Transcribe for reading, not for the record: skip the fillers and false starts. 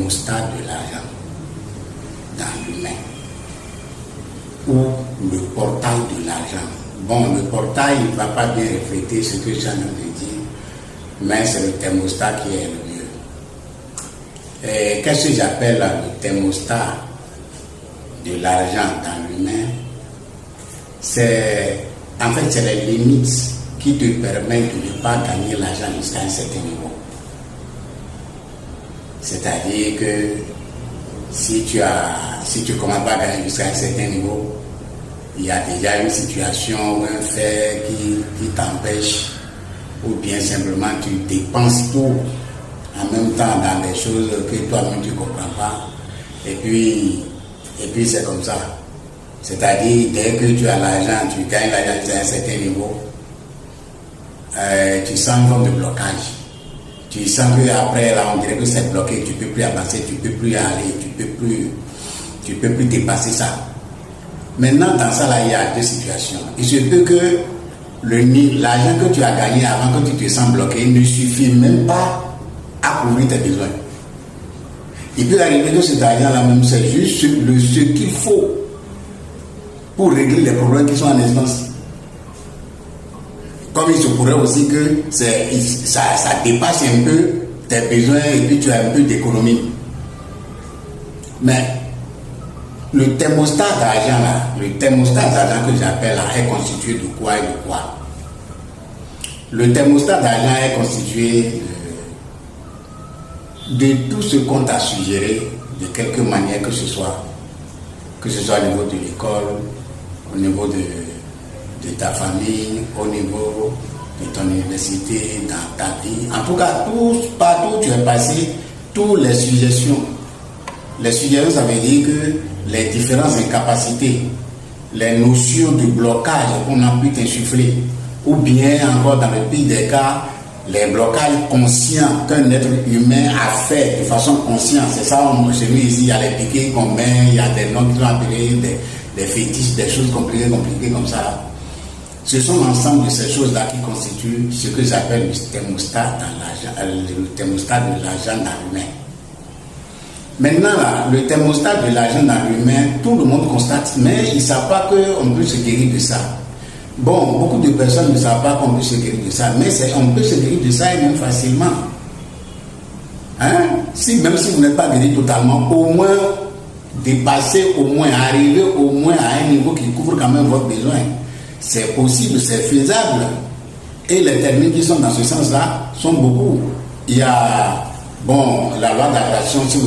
thermostat de l'argent dans l'humain, ou le portail de l'argent. Bon, le portail ne va pas bien refléter ce que j'en ai dit, mais c'est le thermostat qui est le mieux. Et qu'est-ce que j'appelle le thermostat de l'argent dans l'humain? En fait, c'est les limites qui te permettent de ne pas gagner l'argent jusqu'à un certain niveau. C'est-à-dire que si tu ne commences pas à gagner jusqu'à un certain niveau, il y a déjà une situation ou un fait qui t'empêche, ou bien simplement tu dépenses tout en même temps dans des choses que toi-même tu ne comprends pas. Et puis c'est comme ça. C'est-à-dire, dès que tu as l'argent, tu gagnes l'argent jusqu'à un certain niveau, tu sens une forme de blocage. Tu sens qu'après, là, on dirait que c'est bloqué, tu ne peux plus avancer, tu ne peux plus aller, tu peux plus dépasser ça. Maintenant, dans ça, là, il y a deux situations. Il se peut que l'argent que tu as gagné avant que tu te sens bloqué ne suffit même pas à couvrir tes besoins. Il peut arriver que cet argent-là même, c'est juste ce qu'il faut pour régler les problèmes qui sont en essence. Comme il se pourrait aussi que ça dépasse un peu tes besoins et puis tu as un peu d'économie. Mais le thermostat d'argent là, que j'appelle là, est constitué de quoi et de quoi? Le thermostat d'argent est constitué de tout ce qu'on t'a suggéré de quelque manière que ce soit au niveau de l'école, au niveau de ta famille, au niveau de ton université, dans ta vie. En tout cas, partout où tu es passé, toutes les suggestions. Les suggestions, ça veut dire que les différentes incapacités, les notions de blocage qu'on a pu t'insuffler, ou bien encore dans le pire des cas, les blocages conscients qu'un être humain a fait de façon consciente. C'est ça, chez nous ici, il y a les piquets qu'on met, il y a des noms qui sont appelés des fétiches, des choses compliquées comme ça. Ce sont l'ensemble de ces choses-là qui constituent ce que j'appelle le thermostat de l'argent dans l'humain. Maintenant, là, le thermostat de l'argent dans l'humain, tout le monde constate, mais ils ne savent pas qu'on peut se guérir de ça. Bon, beaucoup de personnes ne savent pas qu'on peut se guérir de ça, mais on peut se guérir de ça et même facilement. Hein? Même si vous n'êtes pas guéri totalement, au moins dépasser, arriver au moins à un niveau qui couvre quand même votre besoin. C'est possible, c'est faisable. Et les termes qui sont dans ce sens-là sont beaucoup. Il y a, la loi d'attraction, si vous